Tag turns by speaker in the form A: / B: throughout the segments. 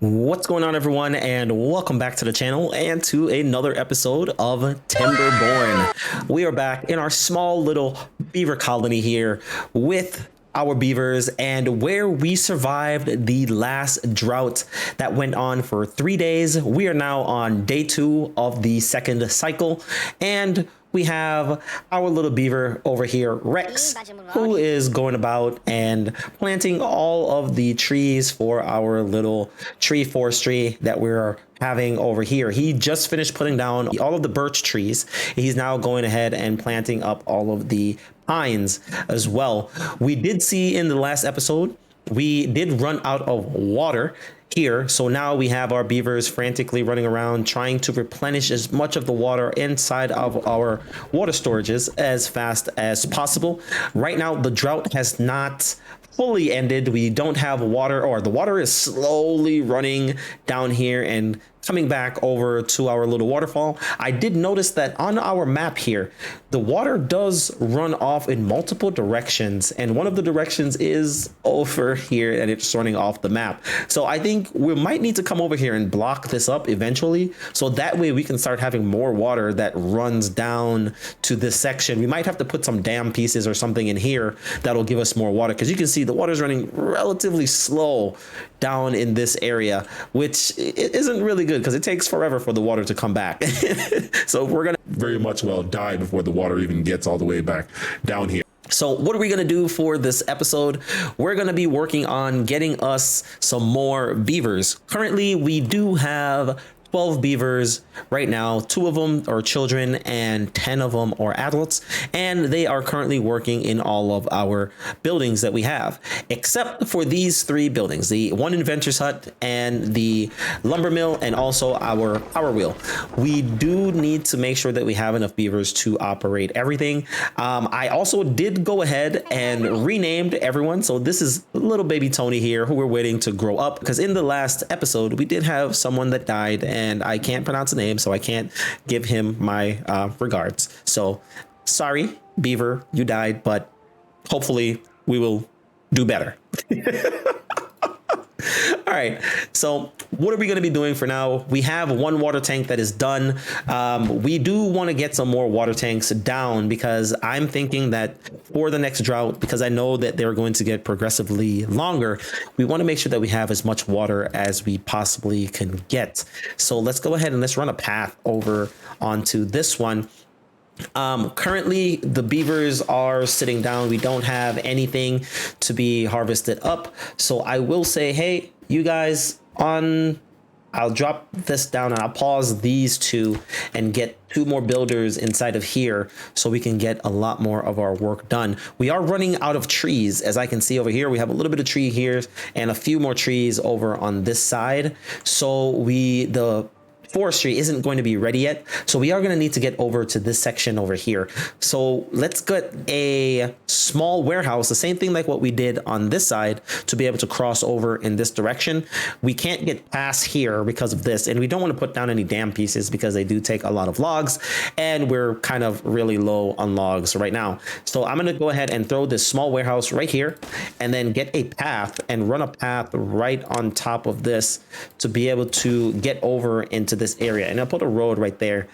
A: What's going on, everyone, and welcome back to the channel and to another episode of Timberborn. We are back in our small little beaver colony here with our beavers, and where we survived the last drought that went on for 3 days. We are now on day 2 of the second cycle, and we have our little beaver over here, Rex, who is going about and planting all of the trees for our little tree forestry that we're having over here. He just finished putting down all of the birch trees. He's now going ahead and planting up all of the pines as well. We did see in the last episode, we did run out of water here, so now we have our beavers frantically running around trying to replenish as much of the water inside of our water storages as fast as possible. Right now the drought has not fully ended. We don't have water, or the water is slowly running down here and coming back over to our little waterfall. I did notice that on our map here, the water does run off in multiple directions, and one of the directions is over here, and it's running off the map. So I think we might need to come over here and block this up eventually, so that way we can start having more water that runs down to this section. We might have to put some dam pieces or something in here that'll give us more water, because you can see the water is running relatively slow down in this area, which isn't really good because it takes forever for the water to come back. So we're gonna
B: very much well die before the water even gets all the way back down here.
A: So what are we going to do for this episode? We're going to be working on getting us some more beavers. Currently, we do have 12 beavers right now. 2 of them are children and 10 of them are adults, and they are currently working in all of our buildings that we have, except for these 3 buildings, the one inventor's hut and the lumber mill, and also our power wheel. We do need to make sure that we have enough beavers to operate everything. I also did go ahead and renamed everyone. So this is little baby Tony here, who we're waiting to grow up, because in the last episode we did have someone that died, and I can't pronounce the name, so I can't give him my regards. So sorry, Beaver, you died, but hopefully we will do better. All right, so what are we going to be doing for now? We have 1 water tank that is done. We do want to get some more water tanks down, because I'm thinking that for the next drought, because I know that they're going to get progressively longer, we want to make sure that we have as much water as we possibly can get. So let's go ahead and let's run a path over onto this one. Currently the beavers are sitting down. We don't have anything to be harvested up, so I will say, hey, you guys, I'll drop this down and I'll pause these 2 and get 2 more builders inside of here so we can get a lot more of our work done. We are running out of trees. As I can see over here, we have a little bit of tree here and a few more trees over on this side. So the forestry isn't going to be ready yet, so we are going to need to get over to this section over here. So let's get a small warehouse, the same thing like what we did on this side, to be able to cross over in this direction. We can't get past here because of this, and we don't want to put down any dam pieces because they do take a lot of logs, and we're kind of really low on logs right now. So I'm going to go ahead and throw this small warehouse right here, and then get a path and run a path right on top of this to be able to get over into this area, and I'll put a road right there,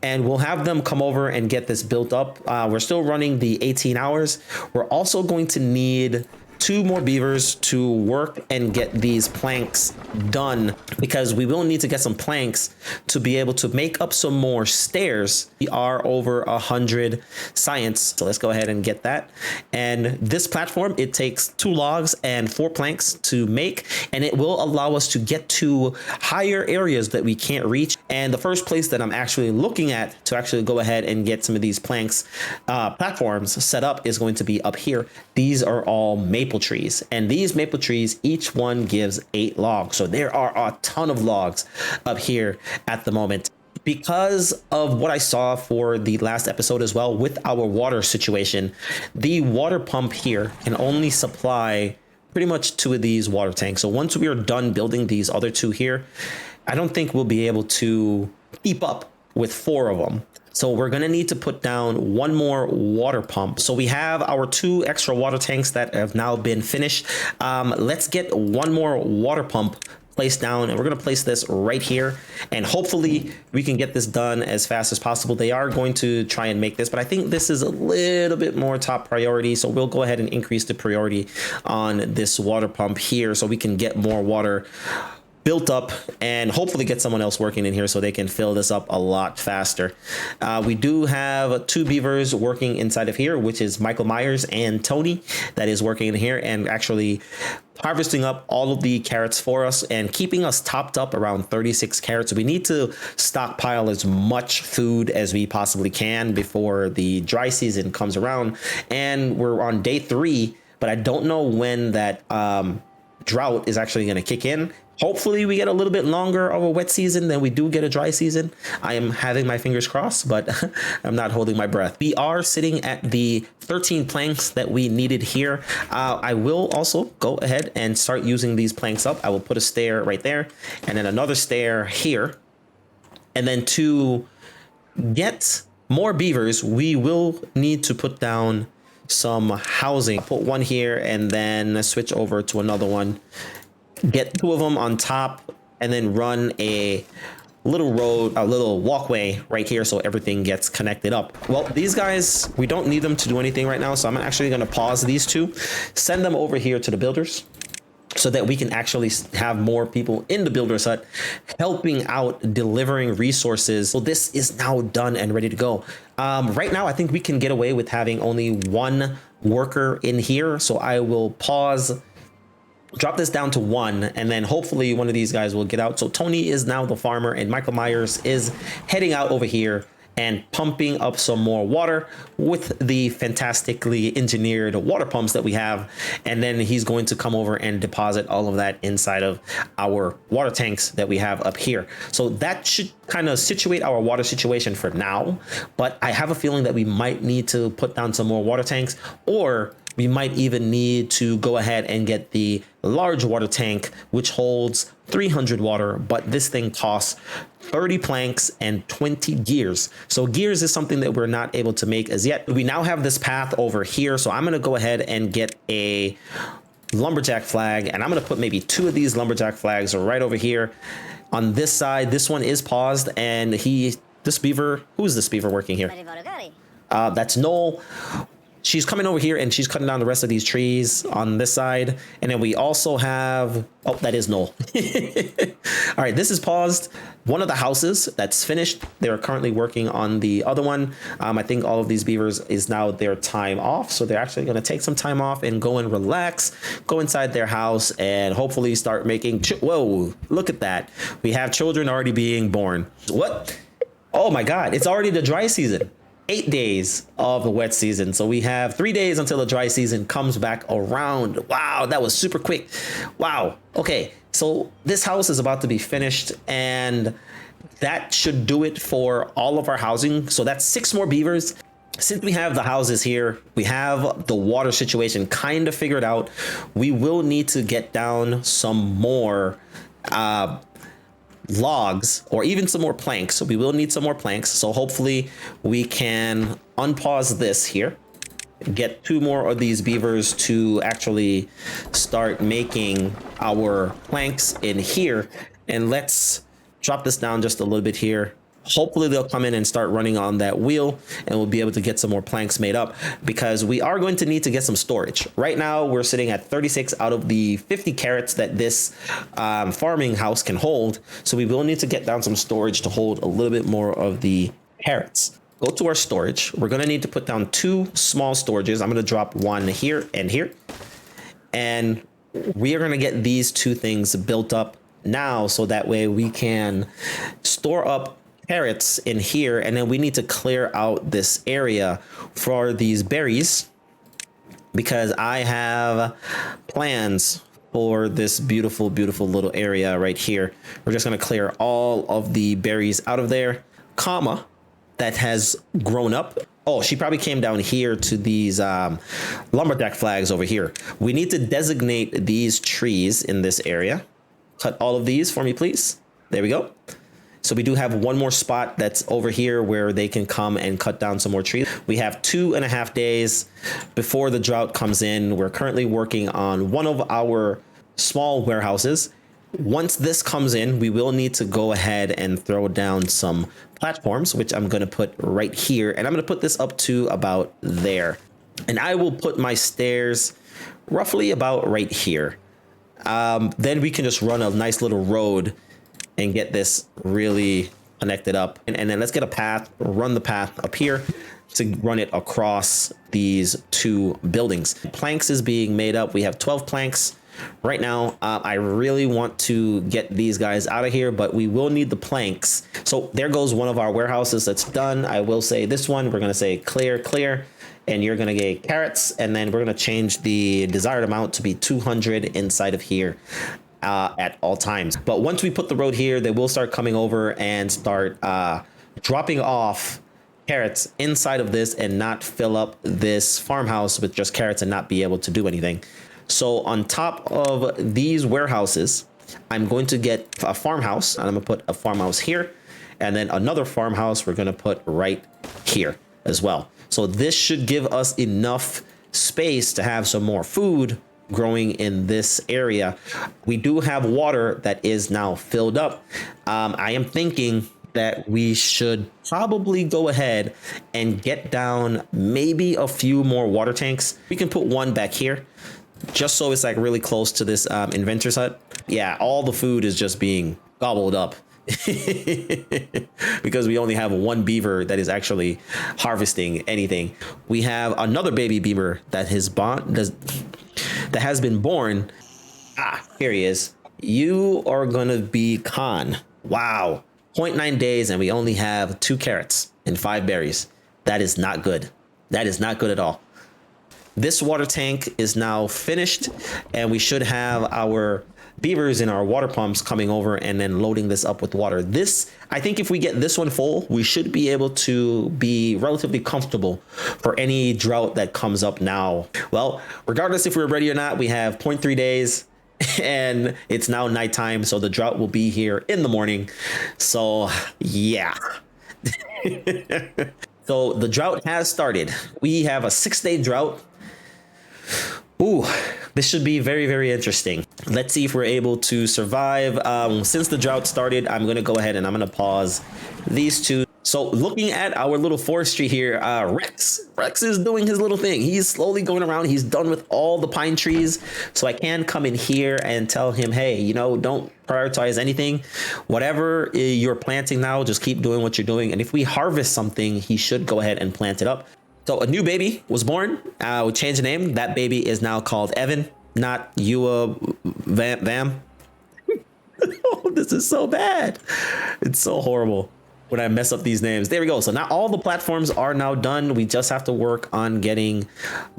A: and we'll have them come over and get this built up. We're still running the 18 hours. We're also going to need 2 more beavers to work and get these planks done, because we will need to get some planks to be able to make up some more stairs. We are over 100 science, so let's go ahead and get that. And this platform, it takes 2 logs and 4 planks to make, and it will allow us to get to higher areas that we can't reach. And the first place that I'm actually looking at to actually go ahead and get some of these planks platforms set up is going to be up here. These are all maple trees, and these maple trees, each one gives 8 logs. So there are a ton of logs up here at the moment. Because of what I saw for the last episode as well with our water situation, the water pump here can only supply pretty much 2 of these water tanks. So once we are done building these other 2 here, I don't think we'll be able to keep up with 4 of them. So we're going to need to put down 1 more water pump. So we have our 2 extra water tanks that have now been finished. Let's get 1 more water pump place down, and we're going to place this right here, and hopefully we can get this done as fast as possible. They are going to try and make this, but I think this is a little bit more top priority, so we'll go ahead and increase the priority on this water pump here so we can get more water built up and hopefully get someone else working in here so they can fill this up a lot faster. We do have 2 beavers working inside of here, which is Michael Myers and Tony, that is working in here and actually harvesting up all of the carrots for us and keeping us topped up around 36 carrots. We need to stockpile as much food as we possibly can before the dry season comes around. And we're on day 3, but I don't know when that drought is actually going to kick in. Hopefully we get a little bit longer of a wet season than we do get a dry season. I am having my fingers crossed, but I'm not holding my breath. We are sitting at the 13 planks that we needed here. I will also go ahead and start using these planks up. I will put a stair right there and then another stair here. And then to get more beavers, we will need to put down some housing. Put one here and then switch over to another one. Get 2 of them on top and then run a little road, a little walkway right here so everything gets connected up. Well, these guys, we don't need them to do anything right now, so I'm actually going to pause these 2, send them over here to the builders so that we can actually have more people in the builder's hut helping out, delivering resources. So this is now done and ready to go. Right now, I think we can get away with having only 1 worker in here. So I will pause, drop this down to 1, and then hopefully one of these guys will get out. So Tony is now the farmer and Michael Myers is heading out over here and pumping up some more water with the fantastically engineered water pumps that we have. And then he's going to come over and deposit all of that inside of our water tanks that we have up here. So that should kind of situate our water situation for now. But I have a feeling that we might need to put down some more water tanks, or we might even need to go ahead and get the large water tank, which holds 300 water, but this thing costs 30 planks and 20 gears. So gears is something that we're not able to make as yet. We now have this path over here. So I'm going to go ahead and get a lumberjack flag, and I'm going to put maybe 2 of these lumberjack flags right over here on this side. This one is paused, and this beaver, who's this beaver working here? That's Noel. She's coming over here and she's cutting down the rest of these trees on this side. And then we also have, oh, that is Noel. All right, this is paused. One of the houses that's finished. They're currently working on the other one. I think all of these beavers is now their time off. So they're actually going to take some time off and go and relax, go inside their house and hopefully start making, whoa, look at that. We have children already being born. What? Oh my God, it's already the dry season. 8 days of the wet season. So we have 3 days until the dry season comes back around. Wow, that was super quick. Wow. Okay, so this house is about to be finished and that should do it for all of our housing. So that's 6 more beavers. Since we have the houses here, we have the water situation kind of figured out. We will need to get down some more logs or even some more planks. So we will need some more planks. So hopefully we can unpause this here, get 2 more of these beavers to actually start making our planks in here. And let's drop this down just a little bit here. Hopefully they'll come in and start running on that wheel and we'll be able to get some more planks made up, because we are going to need to get some storage. Right now we're sitting at 36 out of the 50 carrots that this farming house can hold. So we will need to get down some storage to hold a little bit more of the carrots. Go to our storage. We're going to need to put down 2 small storages. I'm going to drop 1 here and here. And we are going to get these 2 things built up now so that way we can store up carrots in here, and then we need to clear out this area for these berries because I have plans for this beautiful, beautiful little area right here. We're just going to clear all of the berries out of there, comma, that has grown up. Oh, she probably came down here to these lumberjack flags over here. We need to designate these trees in this area. Cut all of these for me, please. There we go. So we do have 1 more spot that's over here where they can come and cut down some more trees. We have 2.5 days before the drought comes in. We're currently working on one of our small warehouses. Once this comes in, we will need to go ahead and throw down some platforms, which I'm going to put right here. And I'm going to put this up to about there. And I will put my stairs roughly about right here. Then we can just run a nice little road and get this really connected up. And then let's get a path, run the path up here to run it across these two buildings. Planks is being made up. We have 12 planks right now. I really want to get these guys out of here, but we will need the planks. So there goes one of our warehouses that's done. I will say this one, we're going to say clear, clear, and you're going to get carrots. And then we're going to change the desired amount to be 200 inside of here at all times. But once we put the road here, they will start coming over and start dropping off carrots inside of this and not fill up this farmhouse with just carrots and not be able to do anything. So on top of these warehouses, I'm going to get a farmhouse, and I'm gonna put a farmhouse here, and then another farmhouse we're gonna put right here as well. So this should give us enough space to have some more food growing in this area. We do have water that is now filled up. I am thinking that we should probably go ahead and get down maybe a few more water tanks. We can put one back here just so it's like really close to this inventor's hut. Yeah, all the food is just being gobbled up because we only have one beaver that is actually harvesting anything. We have another baby beaver that has been born. Here he is. You are gonna be Khan. Wow. 0.9 days and we only have 2 carrots and 5 berries. That is not good. That is not good at all. This water tank is now finished and we should have our beavers and our water pumps coming over and then loading this up with water. This, I think if we get this one full, we should be able to be relatively comfortable for any drought that comes up now. Well, regardless if we're ready or not, we have 0.3 days. And it's now nighttime, so the drought will be here in the morning. So yeah. So the drought has started. We have a 6-day drought. Ooh, this should be very, very interesting. Let's see if we're able to survive. Since the drought started, I'm going to go ahead and I'm going to pause these two. So looking at our little forestry here, Rex is doing his little thing. He's slowly going around. He's done with all the pine trees. So I can come in here and tell him, hey, you know, don't prioritize anything. Whatever you're planting now, just keep doing what you're doing. And if we harvest something, he should go ahead and plant it up. So a new baby was born. We changed the name. That baby is now called Evan, not Ewa Vam. Oh, this is so bad. It's so horrible when I mess up these names. There we go. So now all the platforms are now done. We just have to work on getting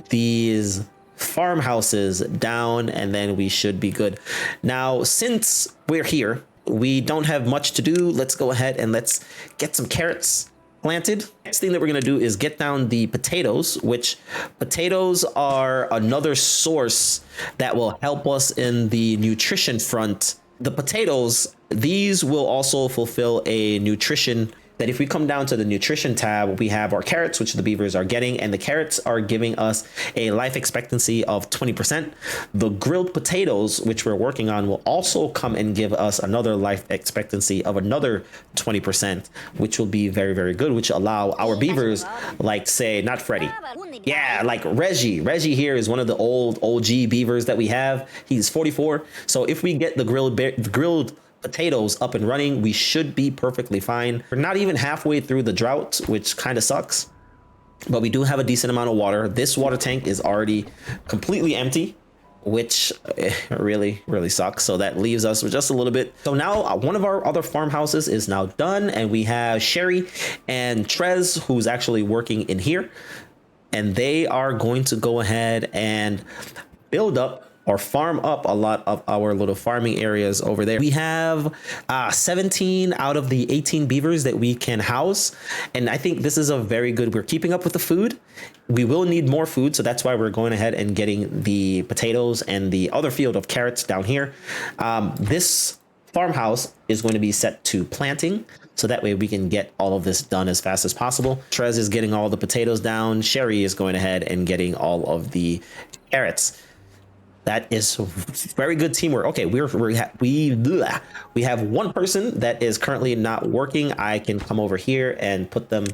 A: these farmhouses down and then we should be good. Now, since we're here, we don't have much to do. Let's go ahead and let's get some carrots planted. Next thing that we're going to do is get down the potatoes, which potatoes are another source that will help us in the nutrition front. The potatoes, these will also fulfill a nutrition that if we come down to the nutrition tab, we have our carrots, which the beavers are getting, and the carrots are giving us a life expectancy of 20%. The grilled potatoes, which we're working on, will also come and give us another life expectancy of another 20%, which will be very, very good, which allow our beavers, like say, not Freddy. Yeah, like Reggie. Reggie here is one of the old OG beavers that we have. He's 44. So if we get the grilled potatoes up and running, we should be perfectly fine. We're not even halfway through the drought, which kind of sucks, but we do have a decent amount of water. This water tank is already completely empty, which really, really sucks. So that leaves us with just a little bit. So now one of our other farmhouses is now done, and we have Sherry and Trez, who's actually working in here, and they are going to go ahead and build up or farm up a lot of our little farming areas over there. We have 17 out of the 18 beavers that we can house. And I think this is a very good, we're keeping up with the food. We will need more food. So that's why we're going ahead and getting the potatoes and the other field of carrots down here. This farmhouse is going to be set to planting. So that way we can get all of this done as fast as possible. Trez is getting all the potatoes down. Sherry is going ahead and getting all of the carrots. That is very good teamwork. Okay, we have one person that is currently not working. I can come over here and put them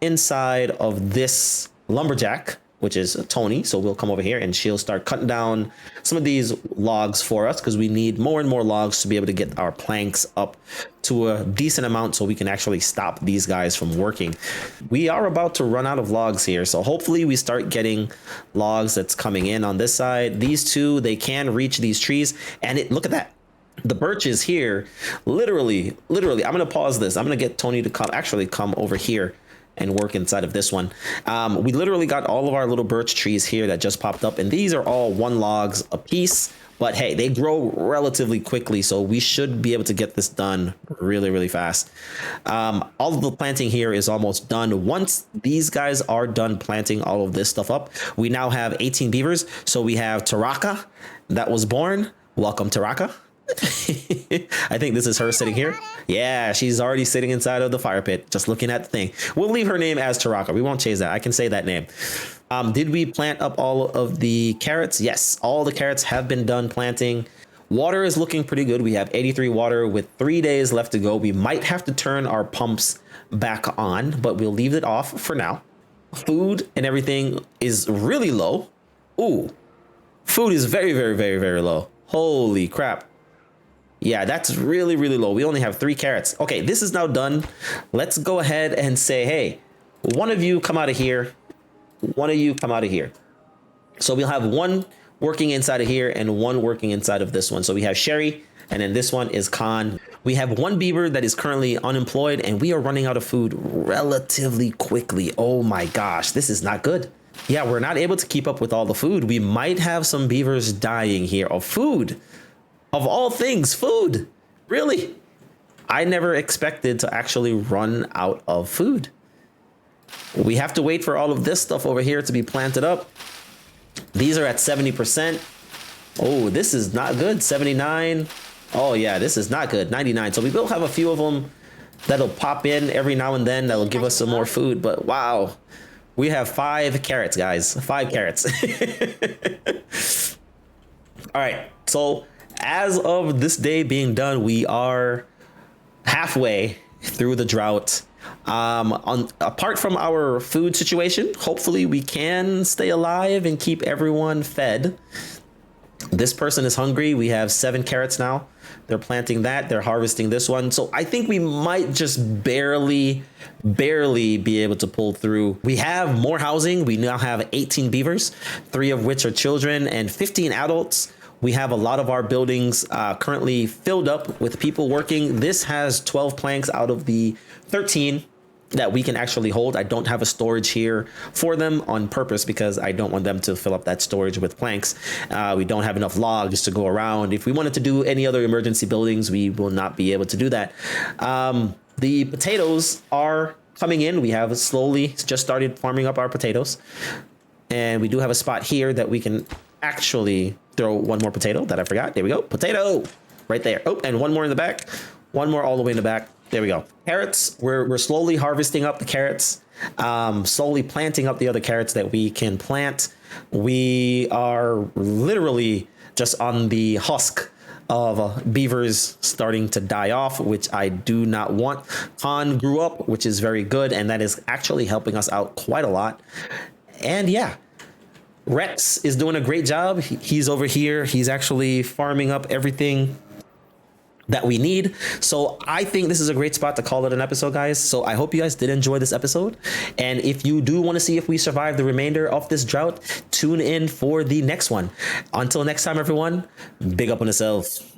A: inside of this lumberjack, which is Tony. So we'll come over here and she'll start cutting down some of these logs for us because we need more and more logs to be able to get our planks up to a decent amount so we can actually stop these guys from working. We are about to run out of logs here, so hopefully we start getting logs that's coming in on this side. These two, they can reach these trees, and look at that. The birches here, literally, I'm gonna pause this. I'm gonna get Tony to come over here and work inside of this one. We literally got all of our little birch trees here that just popped up, and these are all 1 logs a piece, but hey, they grow relatively quickly, so we should be able to get this done really fast. All of the planting here is almost done. Once these guys are done planting all of this stuff up, we now have 18 beavers. So we have Taraka that was born. Welcome, Taraka. I think this is her sitting here. Yeah, she's already sitting inside of the fire pit, just looking at the thing. We'll leave her name as Taraka. We won't change that. I can say that name. Did we plant up all of the carrots? Yes, all the carrots have been done planting. Water is looking pretty good. We have 83 water with 3 days left to go. We might have to turn our pumps back on, but we'll leave it off for now. Food and everything is really low. Ooh, food is very low. Holy crap. Yeah, that's really low. We only have 3 carrots. Okay, this is now done. Let's go ahead and say, hey, one of you come out of here. One of you come out of here. So we'll have 1 working inside of here and 1 working inside of this one. So we have Sherry, and then this one is Khan. We have 1 beaver that is currently unemployed, and we are running out of food relatively quickly. Oh my gosh, this is not good. Yeah, we're not able to keep up with all the food. We might have some beavers dying here of food. Of all things, food. Really? I never expected to actually run out of food. We have to wait for all of this stuff over here to be planted up. These are at 70%. Oh, this is not good. 79. Oh yeah, this is not good. 99. So we will have a few of them that'll pop in every now and then. That'll give us some more food. But wow, we have 5 carrots, guys. 5 carrots. All right. So as of this day being done, we are halfway through the drought. Apart from our food situation, hopefully we can stay alive and keep everyone fed. This person is hungry. We have 7 carrots now. They're planting that. They're harvesting this one. So I think we might just barely be able to pull through. We have more housing. We now have 18 beavers, 3 of which are children and 15 adults. We have a lot of our buildings currently filled up with people working. This has 12 planks out of the 13 that we can actually hold. I don't have a storage here for them on purpose because I don't want them to fill up that storage with planks. We don't have enough logs to go around. If we wanted to do any other emergency buildings, we will not be able to do that. The potatoes are coming in. We have slowly just started farming up our potatoes. And we do have a spot here that we can actually throw 1 more potato that I forgot. There we go. Potato right there. Oh, and 1 more in the back. 1 more all the way in the back. There we go. Carrots. We're slowly harvesting up the carrots, slowly planting up the other carrots that we can plant. We are literally just on the husk of beavers starting to die off, which I do not want. Khan grew up, which is very good, and that is actually helping us out quite a lot. And yeah, Rex is doing a great job. He's over here. He's actually farming up everything that we need. So I think this is a great spot to call it an episode, guys. So I hope you guys did enjoy this episode. And if you do want to see if we survive the remainder of this drought, tune in for the next one. Until next time, everyone, big up on yourselves.